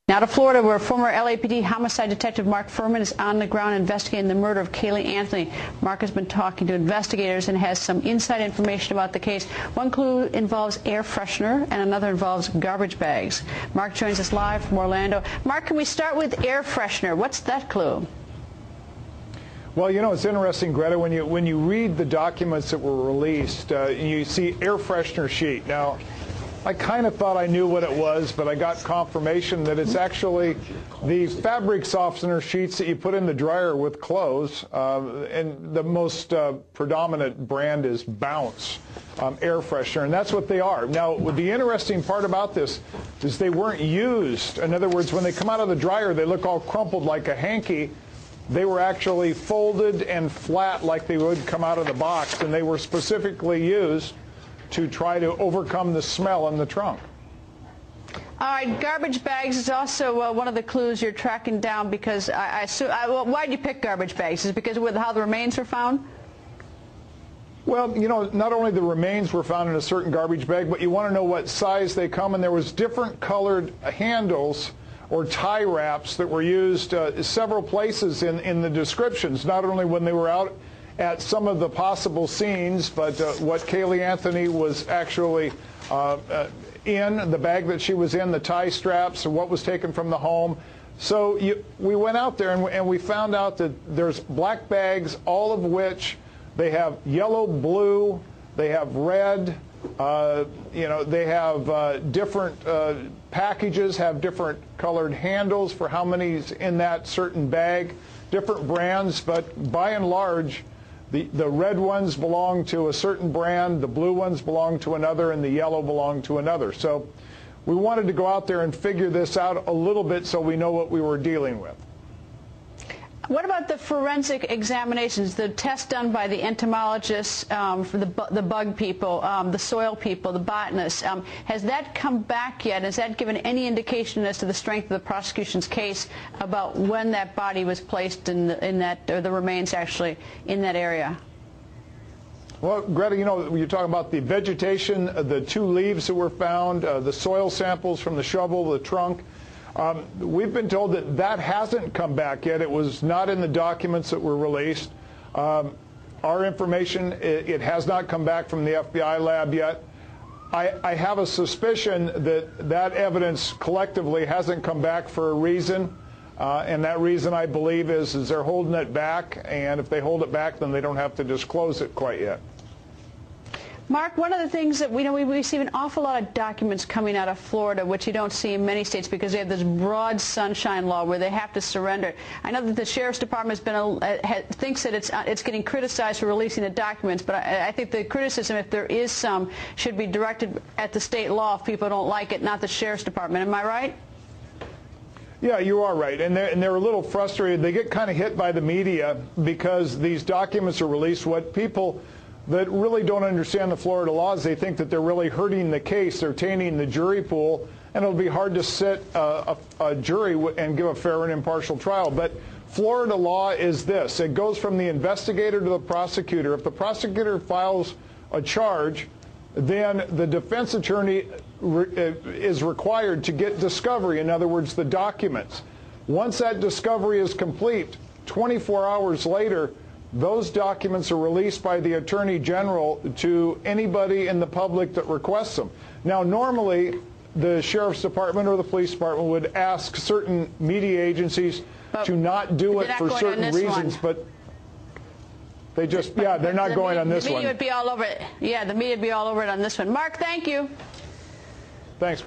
Now to Florida, where former LAPD homicide detective Mark Fuhrman is on the ground investigating the murder of Caylee Anthony. Mark has been talking to investigators and has some inside information about the case. One clue involves air freshener and another involves garbage bags. Mark joins us live from Orlando. Mark, can we start with air freshener? What's that clue? Well, you know, it's interesting, Greta, when you read the documents that were released, you see air freshener sheet. Now, I kind of thought I knew what it was, but I got confirmation that it's actually the fabric softener sheets that you put in the dryer with clothes, and the most predominant brand is Bounce air freshener, and that's what they are. Now, the interesting part about this is they weren't used. In other words, when they come out of the dryer, they look all crumpled like a hanky. They were actually folded and flat like they would come out of the box, and they were specifically used to try to overcome the smell in the trunk. All right, garbage bags is also one of the clues you're tracking down, because I assume, why did you pick garbage bags? Is it because of how the remains were found? Well, you know, not only the remains were found in a certain garbage bag, but you want to know what size they come, and there was different colored handles or tie wraps that were used several places in the descriptions, not only when they were out at some of the possible scenes, but what Caylee Anthony was actually in, the bag that she was in, the tie straps, and what was taken from the home. So we went out there and we found out that there's black bags, all of which they have yellow, blue, they have red, you know, they have different packages, have different colored handles for how many's in that certain bag, different brands, but by and large, the red ones belong to a certain brand, the blue ones belong to another, and the yellow belong to another. So we wanted to go out there and figure this out a little bit so we know what we were dealing with. What about the forensic examinations, the tests done by the entomologists, for the bug people, the soil people, the botanists? Has that come back yet? Has that given any indication as to the strength of the prosecution's case about when that body was placed in that, or the remains actually, in that area? Well, Greta, you know, you're talking about the vegetation, the two leaves that were found, the soil samples from the shovel, the trunk. We've been told that that hasn't come back yet. It was not in the documents that were released. Our information, it has not come back from the FBI lab yet. I have a suspicion that that evidence collectively hasn't come back for a reason, and that reason, I believe, is they're holding it back, and if they hold it back, then they don't have to disclose it quite yet. Mark, one of the things that we receive an awful lot of documents coming out of Florida, which you don't see in many states because they have this broad sunshine law where they have to surrender. I know that the Sheriff's Department thinks that it's getting criticized for releasing the documents, but I think the criticism, if there is some, should be directed at the state law if people don't like it, not the Sheriff's Department. Am I right? Yeah, you are right, and they're a little frustrated. They get kind of hit by the media because these documents are released. What people that really don't understand the Florida laws, they think that they're really hurting the case. They're tainting the jury pool, and it'll be hard to sit a jury and give a fair and impartial trial. But Florida law is this. It goes from the investigator to the prosecutor. If the prosecutor files a charge, then the defense attorney is required to get discovery, in other words, the documents. Once that discovery is complete, 24 hours later, those documents are released by the Attorney General to anybody in the public that requests them. Now, normally, the Sheriff's Department or the Police Department would ask certain media agencies to not do it for certain reasons, but they just, yeah, they're not going on this one. The media would be all over it. Yeah, the media would be all over it on this one. Mark, thank you. Thanks.